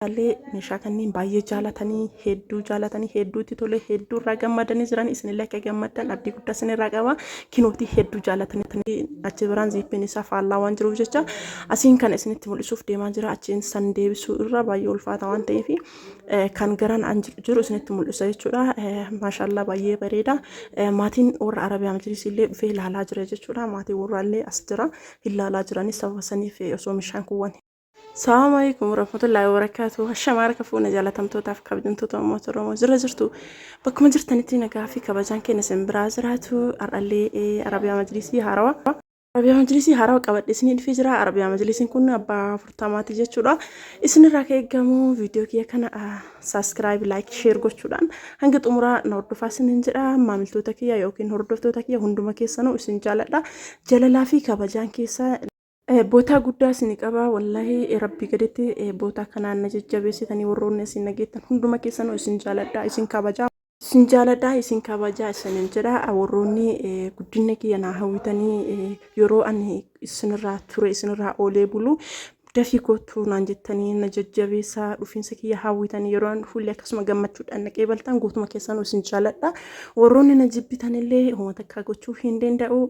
Allee meeshaa kanneen baay'ee jaalatanii hedduutti tole hedduu irraa gammadanii jiran isinillee akka gammaddan abdii guddaa isinirraa qaba. Kinootii hedduu jaalatanii achi biraan ziippiin isaa faallaa waan jiruuf jecha asiin kan isinitti mul'isuuf deemaa jira. Achiin san deebisuu irra baay'ee ulfaata waan ta'eef kan garaan jiru isinitti mul'isa jechuudha. Maashaallah baay'ee bareeda. Maatiin warra Arabiyaa Majliisii illee dhufee ilaalaa jira jechuudha. Maatiin warraallee as jira ilaalaa jiranis sababa saniif osoo meeshaan kuuwwan. Assalamu alaikum warahmatullahi wabarakatuh. Hashamaara kafuuna jaalatamtootaaf kabajamtoota uummata Oromoo jira jirtu. Bakkuma jirtanitti nagaa fi kabajaan keenya isin biraa jiraatu. Har'allee Arabiyaa Majliisii haarawaa. Arabiyaa Majliisii haarawaa qabadhe isinii dhufee jira. Arabiyaa Majliisiin kun abbaa furtaamaati jechuudha. Isinirraa eegamu viidiyoo kiyya kana subscribe, like, share gochuudhaan hanga xumuraa na hordofaa isiniin jedha. Maamiltoota kiyya yookiin hordoftoota kiyya hunduma keessanuu isin jaaladha. Jaalalaa fi kabajaan keessa boota guddaa isin qaba wallahi rabbi gaditti boota kanaan na jajjabeessitanii warroonni isin nageettan hunduma keessanuu isin jaaladha isin kabajaa isin kabajaa isinin jedha warroonni guddina kiyya na hawwitanii yeroo ani isinirraa ture isinirraa oolee bulu dafii kootu naan jettanii na jajjabeessaa dhufiinsa kiyya hawwitanii yeroo fuullee akkasuma gammachuudhaan naqee baltan guutuma keessanuu isin jaaladha warroonni na jibbitanillee uummata akka gochuu hin danda'u.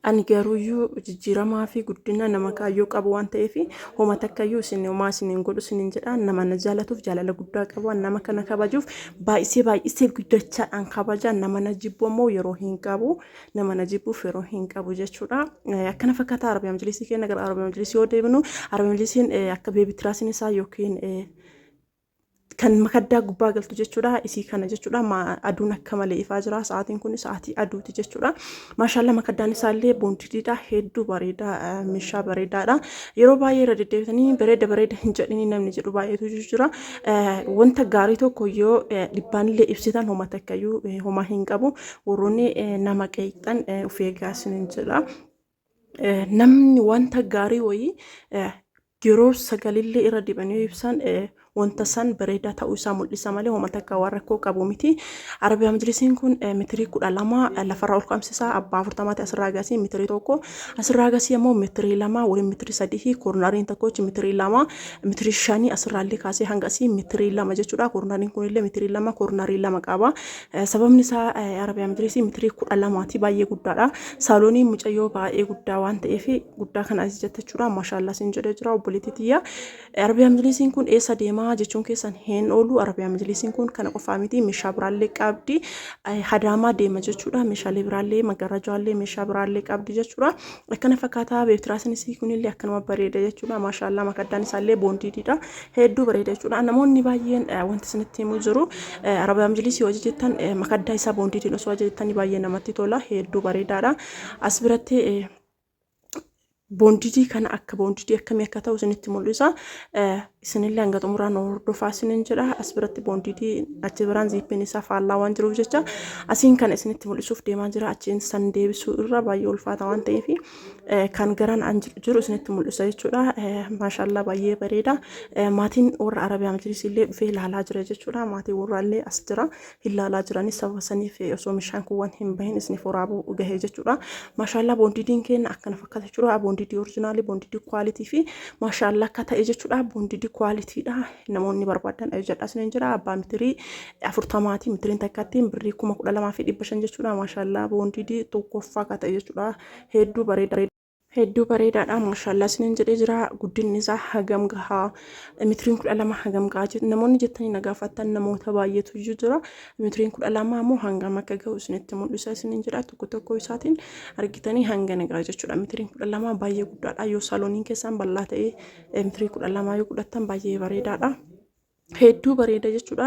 Ani garuuyyuu jijjiiramaa fi guddina nama kaayyoo qabu waan ta'eef hooma takkayyuu isin homaa isiniin godhu isiniin jedha nama na jaalatuuf jaalala guddaa qabu nama kana kabajuuf baay'isee guddachaadhaan kabaja nama na jibbu ammoo yeroo hin qabu nama na jibbuuf yeroo hin qabu jechuudha. Akkana fakkaata Arabiyaa Majliisii keenya gara Arabiyaa Majliisii yoo deebinu Arabiyaa Majliisiin akka beebitiraasiin isaa yookiin kan makaddaa gubbaa galtu jechuudha isii kana jechuudha aduun akka malee ifaa jira sa'aatiin kun sa'aatii aduuti jechuudha maashaallah makaddaan isaallee boondiidha hedduu bareeda meeshaa bareedaadha yeroo baay'ee irra deddeebitanii bareeda hin jedhini namni jedhu baay'eetu jira wanta gaarii tokko yoo dhibbaanillee ibsitan hooma takkayyuu homaa hin qabu warroonni nama qeeqxan of eegaa isiniin jedha namni wanta gaarii wayii yeroo sagalillee irra dibanii ibsan wanta san bareeda ta'uu isaa mul'isa malee hooma takka waan rakkoo qabu miti. Arabiyaa Majliisiin kun meetirii 12 lafarraa ol qabsiisaa abbaa 40 asirraa agasii meetirii tokko asirraa agasii ammoo meetirii 2 waliin meetirii 3 koornariin tokkochi meetirii 2 meetirii 5 asirraallee kaasee hanga asii meetirii 2 jechuudha koornariin kunillee meetirii 2 koornarii 2 qaba. Sababni isaa Arabiyaa Majliisii meetirii 12ti baay'ee guddaadha. Saaloonii mucayyoo baay'ee guddaa waan ta'eef guddaa kana as jechuudha maashaallah sin jedhee jira obboleettii tiyya. Arabiyaa Majliisiin kun eessa deema jechuun keessan hin oolu Arabiyaa Majliisiin kun kana qofaa miti meeshaa biraallee qabdi hadaamaa deema jechuudha meeshaalee biraallee magarrajaallee meeshaa biraallee qabdi jechuudha akkana fakkaata beebitiraasiinis kunillee akkanuma bareeda jechuudha maashaallah makaddaan isaallee boondiidha hedduu bareeda jechuudha namoonni baay'een wanti isinitti himuu jiru Arabiyaa Majliisii hojii jettan makaddaa isaa boondiidhaan osoo jettanii baay'ee namatti tola hedduu bareedaadha as biratti boondidii kana akka boondidii akkamii akka ta'u isinitti mul'isa isinillee hanga xumuraan hordofaa isiniin jedha as biratti boondidii achi biraan ziippiin isaa faallaa waan jiruuf jecha asiin kan isinitti mul'isuuf deemaa jira achiin san deebisuu irra baay'ee ulfaata waan ta'eef kan garaan jiru isinitti mul'isa jechuudha maashaallah baay'ee bareeda maatiin warra Arabiyaa Majliisii illee dhufee ilaalaa jira jechuudha maatiin warraallee as jira ilaalaa jiranis sababa saniif osoo meeshaan kuuwwan hin bahin isiniif waraabuu gahee jechuudha maashaallah boondidiin keenya akkana fakkaata jechuudha boondidii oriijinaalii boondidii kwaalitii fi maashaallah akka ta'e jechuudha boondidii kwaalitiidha namoonni barbaadan ajajadha isiniin jira abbaa meetirii 40ti meetiriin takkatti birrii 12,500 jechuudha maashaallah boondidii tokkoffaa akka ta'e jechuudha hedduu bareedaadha maashaallah isiniin jedhee jira guddinni isaa hagam gahaa meetiriin 12 hagam gahaa namoonni jettanii na gaafatan namoota baay'eetu jira meetiriin 12 ammoo hangam akka gahu isinitti mul'isa isiniin jira tokko isaatiin argitanii hanga nagaa jechuudha meetiriin 12 baay'ee guddaadha yoo saalooniin keessan bal'aa ta'e meetirii 12 yoo godhattan baay'ee bareedaadha. Hedduu bareeda jechuudha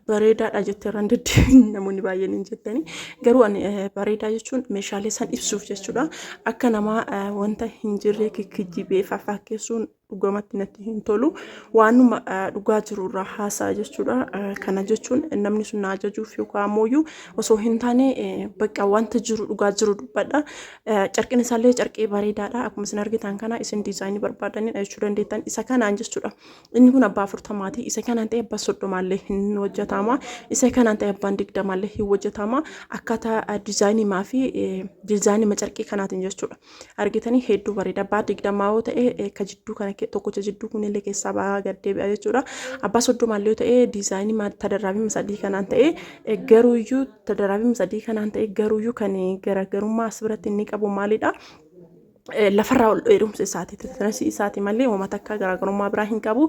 bareedaadha jetteerran deddeebiin namoonni baay'een hin jettanii garuu ani bareedaa jechuun meeshaalee san ibsuuf jechuudha akka nama wanta hin jirre kikkijjibee fakkeessuun dhugamatti natti hin tolu waanuma dhugaa jiru irraa haasaa jechuudha kana jechuun namni sun na ajajuuf yookaan ammoo osoo hin taane bakka wanta jiru dhugaa jiru dubbadha carqin isaallee carqee bareedaadha akkuma isin argitan kana isin diizaayinii barbaadanii jechuu dandeettan isa kanaan jechuudha inni kun abbaa 40ti isa kanaan ta'e abbaa 30 hin hojjetama isa kanaan ta'e abbaa 20 hin hojjetama akkaataa diizaayinii maa fi diizaayinii carqee kanaatiin jechuudha argitanii hedduu bareeda abbaa 20 yoo ta'e ka jidduu kana tokkocha jidduu kunillee keessaa ba'aa gad deebi'a jechuudha. Abbaa soddomaallee ta'ee diizaayinii tadarraabii sadii kanaan ta'ee garuuyyuu tadarraabii sadii kanaan ta'ee garuuyyuu kan garaagarummaa as biratti inni qabu maalidha? Lafarraa ol dheerumsa isaati malee uummata akka garaagarummaa biraa hin qabu.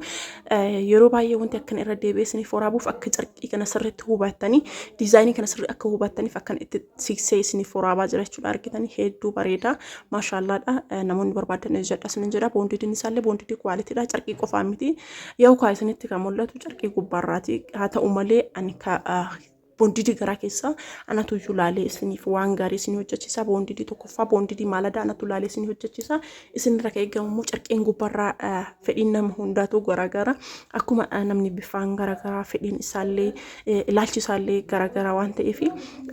Yeroo baay'ee wanti akkan irra deebi'eesiniif waraabuuf akka carqii kana sirriitti hubattanii diizaayinii kana sirrii akka hubattaniif akkan itti siksee isiniif waraabaa jira jechuudha. Argitanii hedduu bareeda maashaallaadha. Namoonni barbaadan jedha isinin jedha. Boondidiin isaallee boondidii kwaalitiidha. Carqii qofaa miti. Yoo kaa isinitti kan mul'atu carqii gubbaarraati. Haa ta'u malee ani boondidii garaa keessa anatu iyyuu laalee isiniif waan gaarii isin hojjechiisa. Boondidii tokkoffaa boondidii maaladaa anatu laalee isin hojjechiisa. Isin irra eegamu immoo carqeen gubbarraa fedhiin nama hundaatu garaagara. Akkuma namni bifaan garaagaraa fedhiin isaallee ilaalchi isaallee garaagara waan ta'eef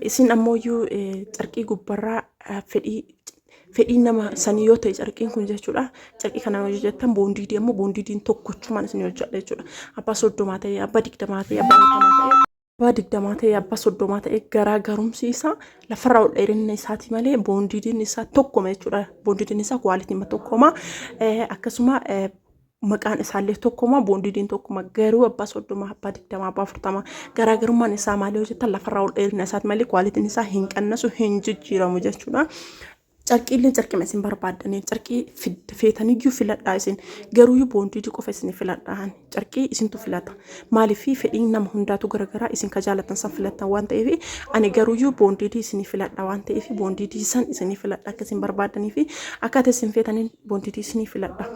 isin ammoo iyyuu carqii gubbarraa fedhiin nama sanii yoo ta'e carqiin kun jechuudha. Carqii kana hojjetan boondidii ammoo boondidiin tokkochumaan isin hojjedha jechuudha. Abbaa soddomaa ta'e abbaa digdamaa ta'e abbaa digdamaa ta'e abbaa digdamaa ta'e abbaa soddomaa ta'e garaagarumsi isaa lafarraa ol dheerinna isaati malee boondidiin isaa tokkoma jechuudha. Boondidiin isaa kwaalitiin tokkoma. Akkasuma maqaan isaallee tokkoma boondidiin tokkoma garuu abbaa soddoma abbaa digdama abbaa afurtama garaagarummaan isaa maali hojjetan lafarraa ol dheerinna isaati malee kwaalitiin isaa hin qannasu hin jijjiiramu jechuudha. Carqiileen carqii isin barbaadanii carqii feetaniyyuu filadhaa isin garuu boondidii qofa isin filadhaan carqii isintu filata maaliif fedhiin nama hundaatu garaagaraa isin ka jaalatan san filatan waan ta'eef ani garuu boondidii isin filadhaa waan ta'eef boondidii san isin filadhaa akka isin barbaadanii fi akkaataa isin feetaniin boondidii isin filadhaa.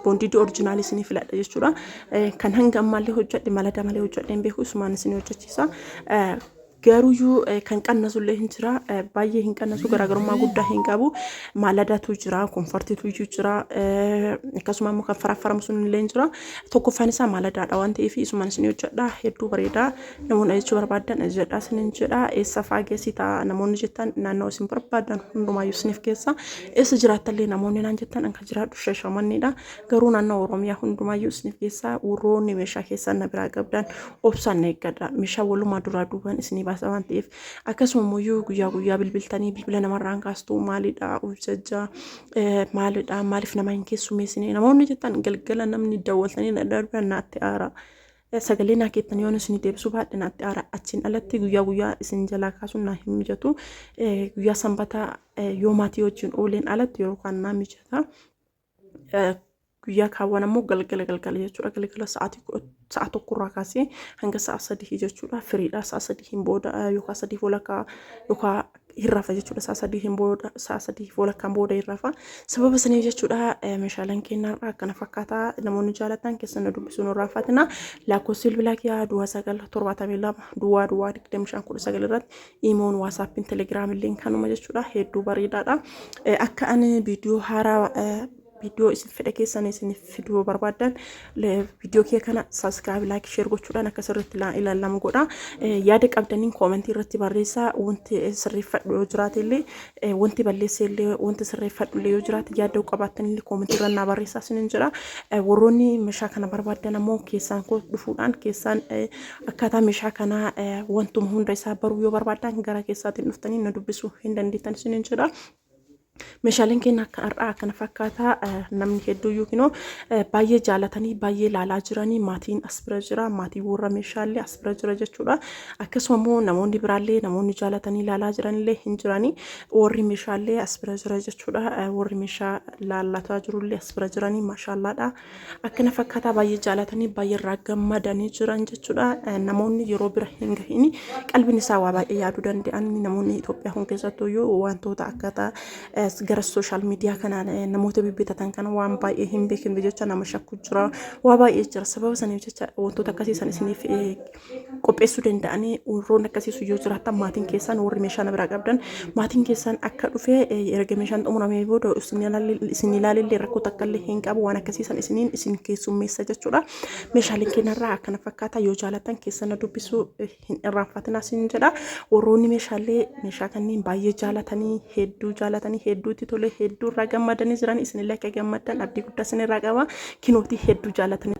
Boondidii oriijinaalii isin filadha jechuudha. Kan hanga ammaallee hojjedhe malada malee hojjedheen beeku isumaan isin hojjechiisa. Garuu kan qannasullee hin jira baay'ee hin qannasu garaagarummaa guddaa hin qabu maaladatu jira komfortitu jira akkasuma immoo kan faraffaramu sunillee hin jira tokkoffaan isaa maaladaadha waan ta'eef isumaan isin hojjedha hedduu bareeda namoonni jechuu barbaadan jedha isinin jedha eessa faageessi ta'a namoonni jettan naannoo isin barbaadan hundumaayyuu isiniif keessa eessa jiraattallee namoonni naan jettan kan jiraadhu Shaashamannedha garuu naannoo Oromiyaa hundumaayyuu isiniif keessa warroonni meeshaa keessan na biraa qabdan obsaan eeggadha meeshaa walumaa duraa duubaan isinii waan ta'eef akkasuma immoo guyyaa bilbiltanii bilbila namarraan kaastuu maalidha hojjechaa maalidha maaliif nama hin keessummeessine namoonni jettan galgala namni dawwaltanii darban naatti aara sagalee naa keettanii yoo isin deebisuu baadhe naatti aara achiin alatti guyyaa isin jalaa kaasuun naa hin mijatu guyyaa sanbata yoo maatii wajjin ooleen alatti yeroo kan naa mijata guyyaa kaawwan ammoo galgala jechuudha galgala sa'a tokkorraa kaasee hanga sa'a sadii jechuudha firiidha sa'a sadii booda yookaan sadii walakkaa yookaan hirrafa jechuudha sa'a sadii walakkaan booda hirrafa sababa saniif jechuudha meeshaaleen keenyarraa akkana fakkaataa namoonni jaalatan keessan dubbisuun irraafatina lakkoofsi bilbilaa kiyyaa duwwaa 972 duwwaa 2519 irratti iimoon waasaappiin telegiraamillee kanuma jechuudha hedduu bareedaadha akka ani viidiyoo haaraa video isin fedha keessan isin fiduu barbaadan video kee kana subscribe like share gochuudhaan akka sirriitti ilaalamu godha yaada qabdaniin comment irratti barreessaa wanti sirreeffadhu yoo jiraate illee wanti balleesse illee wanti sirreeffadhu illee yoo jiraate yaada qabaattan illee comment irra naa barreessaa isinin jira warroonni meeshaa kana barbaadan ammoo keessan koo dhufuudhaan keessan akkaataa meeshaa kana wantuma hunda isaa baruu yoo barbaadan gara keessaatiin dhuftanii na dubbisuu hin dandeettan isinin jira. Meeshaaleen keenya akka har'aa akkana fakkaataa namni hedduu yookiin baay'ee jaalatanii baay'ee laalaa jiranii maatiin as bira jira maatii warra meeshaalee as bira jira jechuudha akkasuma immoo namoonni biraallee namoonni jaalatanii laalaa jiranillee hin jiranii warri meeshaalee as bira jira jechuudha warri meeshaa laalataa jirullee as bira jiranii maashaallaadha akkana fakkaataa baay'ee jaalatanii baay'ee irraa gammadanii jiran jechuudha namoonni yeroo bira hin gahiin qalbiin isaa waa baay'ee yaaduu danda'an namoonni Itoophiyaa kun keessattuu yoo wantoota akkaataa gara social media kanaan namoota bibbitatan kana waan baay'ee hin beekin jecha nama shakku jira waa baay'ee jira sababa saniif jecha wantoota akkasii san isiniif qopheessuu danda'anii warroon akkasii yoo jiraatan maatiin keessan warri meeshaa biraa qabdan maatiin keessan akka dhufee erga meeshaan xumuramee booda isin ilaalillee rakkoo takka illee hin qabu waan akkasii san isin keessummeessa jechuudha meeshaaleen keenyarraa akkana fakkaataa yoo jaalatan keessan dubbisuu hin irraanfatina isin jedha warroonni meeshaa kanneen baay'ee jaalatanii hedduutti tole hedduu irraa gammadanii jiran isinillee akka gammaddan abdii guddaa isinirraa qaba kinootii hedduu jaalatanii